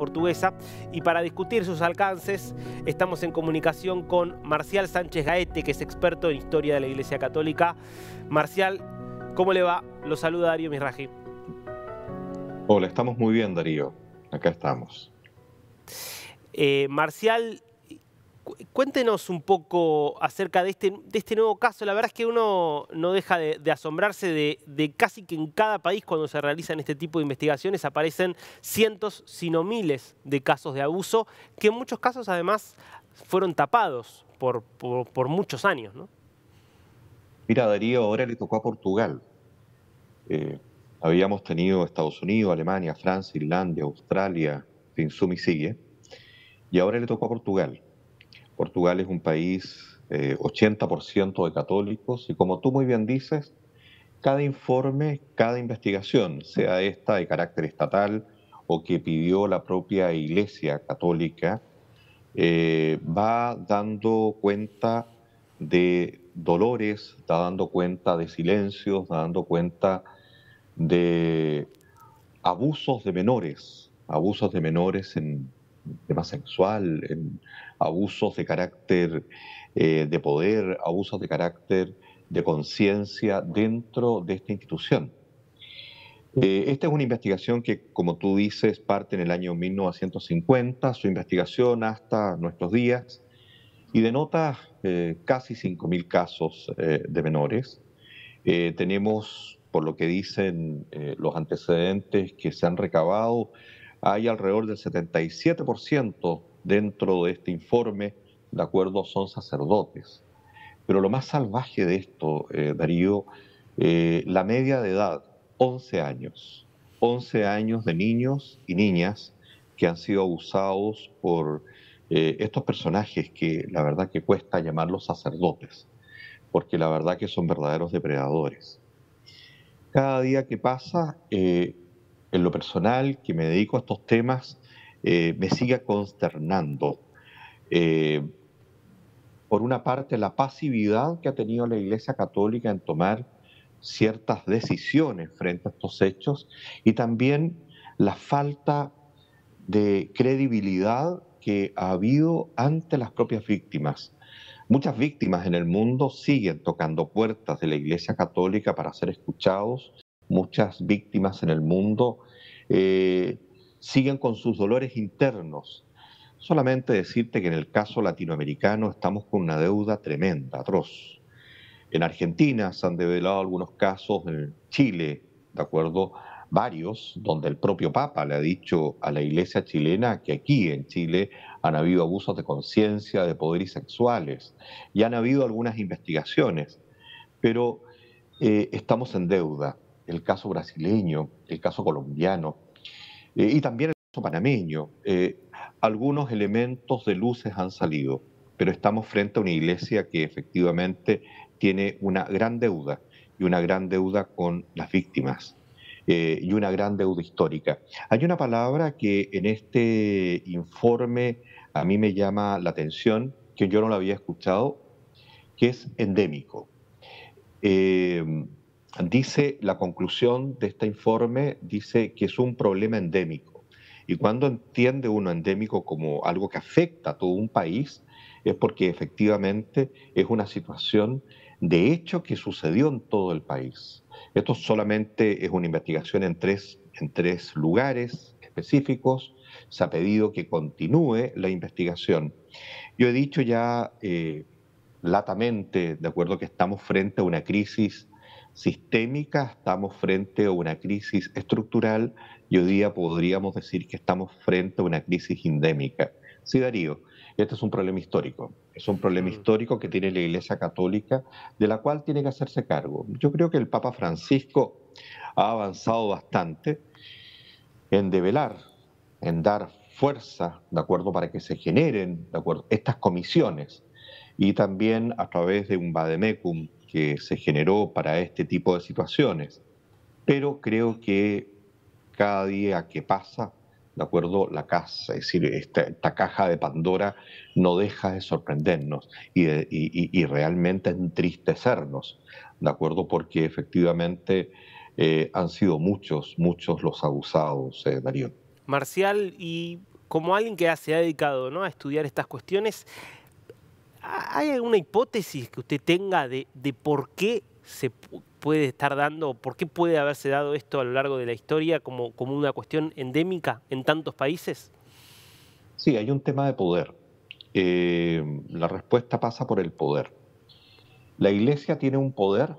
portuguesa. Y para discutir sus alcances, estamos en comunicación con Marcial Sánchez Gaete, que es experto en historia de la Iglesia Católica. Marcial, ¿cómo le va? Lo saluda Darío Misraji. Hola, estamos muy bien, Darío. Acá estamos. Marcial, cuéntenos un poco acerca de este nuevo caso. La verdad es que uno no deja de asombrarse de casi que en cada país cuando se realizan este tipo de investigaciones aparecen cientos, si no miles, de casos de abuso, que en muchos casos además fueron tapados por muchos años, ¿no? Mira, Darío, ahora le tocó a Portugal. Eh, Habíamos tenido Estados Unidos, Alemania, Francia, Irlanda, Australia, en fin, suma y sigue. Y ahora le tocó a Portugal. Portugal es un país 80% de católicos y como tú muy bien dices, cada informe, cada investigación, sea esta de carácter estatal o que pidió la propia Iglesia Católica, va dando cuenta de dolores, está dando cuenta de silencios, está dando cuenta de abusos de menores en tema sexual, en abusos de carácter de poder, abusos de carácter de conciencia dentro de esta institución. Esta es una investigación que, como tú dices, parte en el año 1950, su investigación hasta nuestros días, y denota casi 5.000 casos de menores. Tenemos, por lo que dicen los antecedentes que se han recabado, hay alrededor del 77% dentro de este informe, de acuerdo, son sacerdotes. Pero lo más salvaje de esto, Darío, la media de edad, 11 años. 11 años de niños y niñas que han sido abusados por estos personajes que la verdad que cuesta llamarlos sacerdotes, porque la verdad que son verdaderos depredadores. Cada día que pasa, en lo personal, que me dedico a estos temas, me sigue consternando. Eh, por una parte, la pasividad que ha tenido la Iglesia Católica en tomar ciertas decisiones frente a estos hechos y también la falta de credibilidad que ha habido ante las propias víctimas. Muchas víctimas en el mundo siguen tocando puertas de la Iglesia Católica para ser escuchados. Muchas víctimas en el mundo eh, siguen con sus dolores internos. Solamente decirte que en el caso latinoamericano estamos con una deuda tremenda, atroz. En Argentina se han develado algunos casos, en Chile, de acuerdo, varios, donde el propio Papa le ha dicho a la iglesia chilena que aquí en Chile han habido abusos de conciencia, de poder y sexuales, y han habido algunas investigaciones, pero estamos en deuda. El caso brasileño, el caso colombiano, y también el caso panameño. Algunos elementos de luces han salido, pero estamos frente a una iglesia que efectivamente tiene una gran deuda, y una gran deuda con las víctimas, y una gran deuda histórica. Hay una palabra que en este informe a mí me llama la atención, que yo no la había escuchado, que es endémico. Eh, Dice la conclusión de este informe, dice que es un problema endémico. Y cuando entiende uno endémico como algo que afecta a todo un país, es porque efectivamente es una situación de hecho que sucedió en todo el país. Esto solamente es una investigación en tres lugares específicos. Se ha pedido que continúe la investigación. Yo he dicho ya latamente, de acuerdo, que estamos frente a una crisis sistémica, estamos frente a una crisis estructural y hoy día podríamos decir que estamos frente a una crisis endémica. Sí, Darío, este es un problema histórico. Es un problema histórico que tiene la Iglesia Católica, de la cual tiene que hacerse cargo. Yo creo que el Papa Francisco ha avanzado bastante en develar, en dar fuerza, ¿de acuerdo?, para que se generen, ¿de acuerdo?, estas comisiones, y también a través de un vademecum que se generó para este tipo de situaciones. Pero creo que cada día que pasa, ¿de acuerdo?, la casa, es decir, esta caja de Pandora no deja de sorprendernos y realmente entristecernos, ¿de acuerdo?, porque efectivamente han sido muchos los abusados, Darío. Marcial, y como alguien que se ha dedicado, ¿no?, a estudiar estas cuestiones, ¿hay alguna hipótesis que usted tenga de por qué se puede estar dando, por qué puede haberse dado esto a lo largo de la historia como una cuestión endémica en tantos países? Sí, hay un tema de poder. La respuesta pasa por el poder. La Iglesia tiene un poder,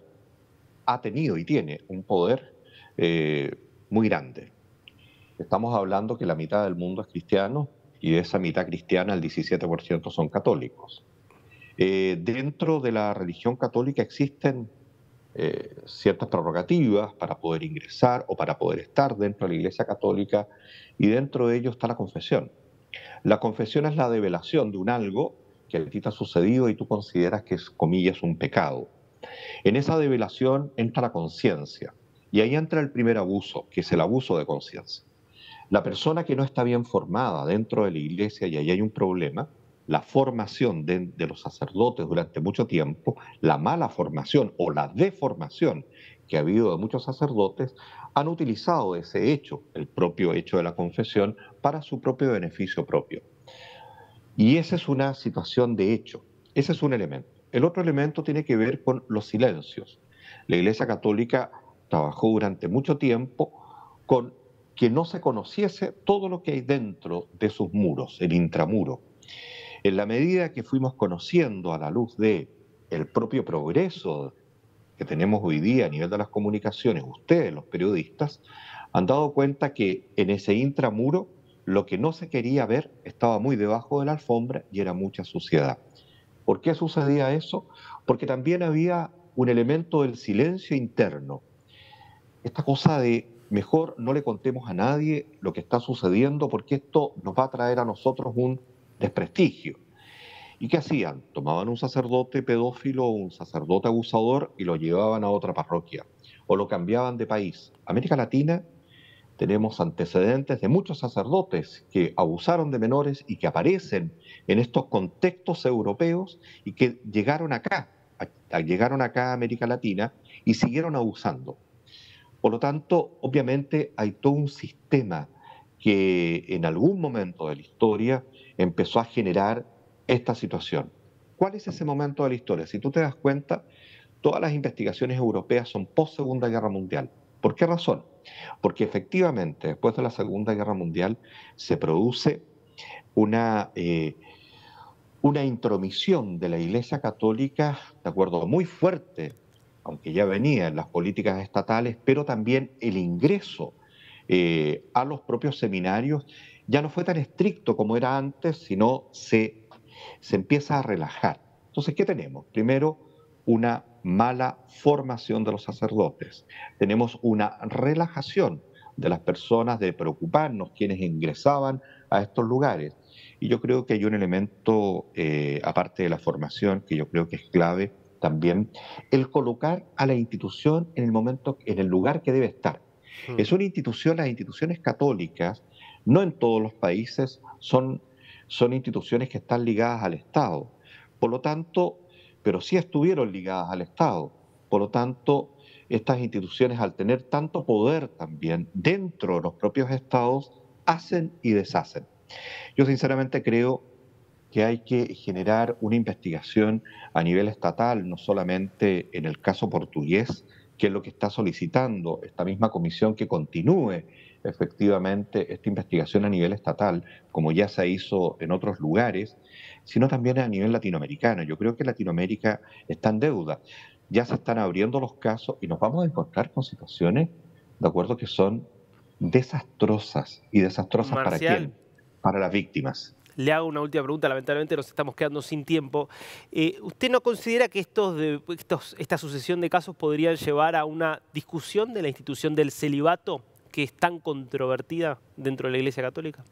ha tenido y tiene un poder eh, muy grande. Estamos hablando que la mitad del mundo es cristiano y de esa mitad cristiana el 17% son católicos. Dentro de la religión católica existen ciertas prerrogativas para poder ingresar o para poder estar dentro de la Iglesia Católica, y dentro de ello está la confesión. La confesión es la develación de un algo que a ti te ha sucedido y tú consideras que es, comillas, un pecado. En esa develación entra la conciencia, y ahí entra el primer abuso, que es el abuso de conciencia. La persona que no está bien formada dentro de la iglesia, y ahí hay un problema, la formación de los sacerdotes durante mucho tiempo, la mala formación o la deformación que ha habido de muchos sacerdotes, han utilizado ese hecho, el propio hecho de la confesión, para su propio beneficio propio. Y esa es una situación de hecho, ese es un elemento. El otro elemento tiene que ver con los silencios. La Iglesia Católica trabajó durante mucho tiempo con que no se conociese todo lo que hay dentro de sus muros, el intramuro. En la medida que fuimos conociendo a la luz de el propio progreso que tenemos hoy día a nivel de las comunicaciones, ustedes, los periodistas, han dado cuenta que en ese intramuro lo que no se quería ver estaba muy debajo de la alfombra y era mucha suciedad. ¿Por qué sucedía eso? Porque también había un elemento del silencio interno. Esta cosa de mejor no le contemos a nadie lo que está sucediendo porque esto nos va a traer a nosotros un desprestigio. ¿Y qué hacían? Tomaban un sacerdote pedófilo o un sacerdote abusador y lo llevaban a otra parroquia o lo cambiaban de país. América Latina tenemos antecedentes de muchos sacerdotes que abusaron de menores y que aparecen en estos contextos europeos y que llegaron acá a América Latina y siguieron abusando. Por lo tanto, obviamente hay todo un sistema que en algún momento de la historia empezó a generar esta situación. ¿Cuál es ese momento de la historia? Si tú te das cuenta, todas las investigaciones europeas son post Segunda Guerra Mundial. ¿Por qué razón? Porque efectivamente, después de la Segunda Guerra Mundial, se produce una, eh, una intromisión de la Iglesia Católica, de acuerdo, muy fuerte, aunque ya venía en las políticas estatales, pero también el ingreso a los propios seminarios ya no fue tan estricto como era antes, sino se empieza a relajar. Entonces, ¿qué tenemos? Primero, una mala formación de los sacerdotes. Tenemos una relajación de las personas de preocuparnos quienes ingresaban a estos lugares. Y yo creo que hay un elemento, aparte de la formación, que yo creo que es clave también, el colocar a la institución en el momento, en el lugar que debe estar. Mm. Es una institución, las instituciones católicas, no en todos los países, son instituciones que están ligadas al Estado. Por lo tanto, pero sí estuvieron ligadas al Estado. Por lo tanto, estas instituciones, al tener tanto poder también dentro de los propios estados, hacen y deshacen. Yo sinceramente creo que hay que generar una investigación a nivel estatal, no solamente en el caso portugués, que es lo que está solicitando esta misma comisión, que continúe efectivamente esta investigación a nivel estatal, como ya se hizo en otros lugares, sino también a nivel latinoamericano. Yo creo que Latinoamérica está en deuda. Ya se están abriendo los casos y nos vamos a encontrar con situaciones, de acuerdo, que son desastrosas. ¿Y desastrosas para Marcial, quién? Para las víctimas. le hago una última pregunta, lamentablemente nos estamos quedando sin tiempo. ¿Usted no considera que esta sucesión de casos podrían llevar a una discusión de la institución del celibato, que es tan controvertida dentro de la Iglesia Católica?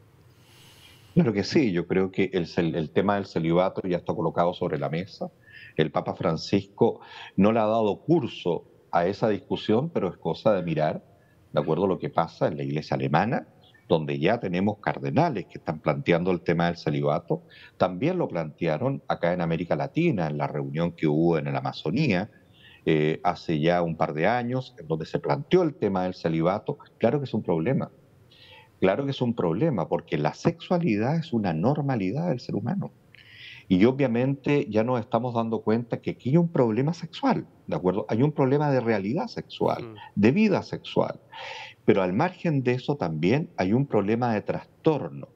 Claro que sí, yo creo que el tema del celibato ya está colocado sobre la mesa. El Papa Francisco no le ha dado curso a esa discusión, pero es cosa de mirar, de acuerdo a lo que pasa en la iglesia alemana, donde ya tenemos cardenales que están planteando el tema del celibato. También lo plantearon acá en América Latina, en la reunión que hubo en la Amazonía hace ya un par de años, en donde se planteó el tema del celibato. Claro que es un problema, Claro que es un problema, porque la sexualidad es una normalidad del ser humano. Y obviamente ya nos estamos dando cuenta que aquí hay un problema sexual, ¿de acuerdo? Hay un problema de realidad sexual, Mm, de vida sexual. Pero al margen de eso también hay un problema de trastorno.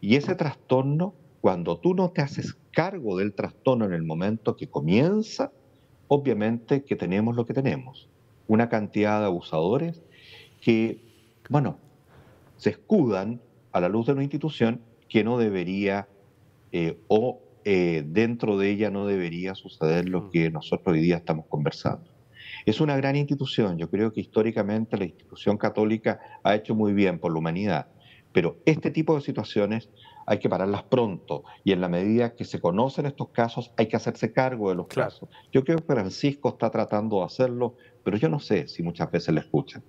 Y ese trastorno, cuando tú no te haces cargo del trastorno en el momento que comienza, obviamente que tenemos lo que tenemos. Una cantidad de abusadores que, bueno, se escudan a la luz de una institución que no debería dentro de ella no debería suceder lo mm. que nosotros hoy día estamos conversando. Es una gran institución, yo creo que históricamente la institución católica ha hecho muy bien por la humanidad, pero este tipo de situaciones hay que pararlas pronto y en la medida que se conocen estos casos hay que hacerse cargo de los Claro. casos. Yo creo que Francisco está tratando de hacerlo, pero yo no sé si muchas veces le escuchan.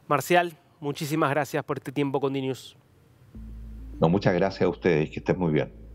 Marcial, muchísimas gracias por este tiempo con DNews. No, muchas gracias a ustedes, que estén muy bien.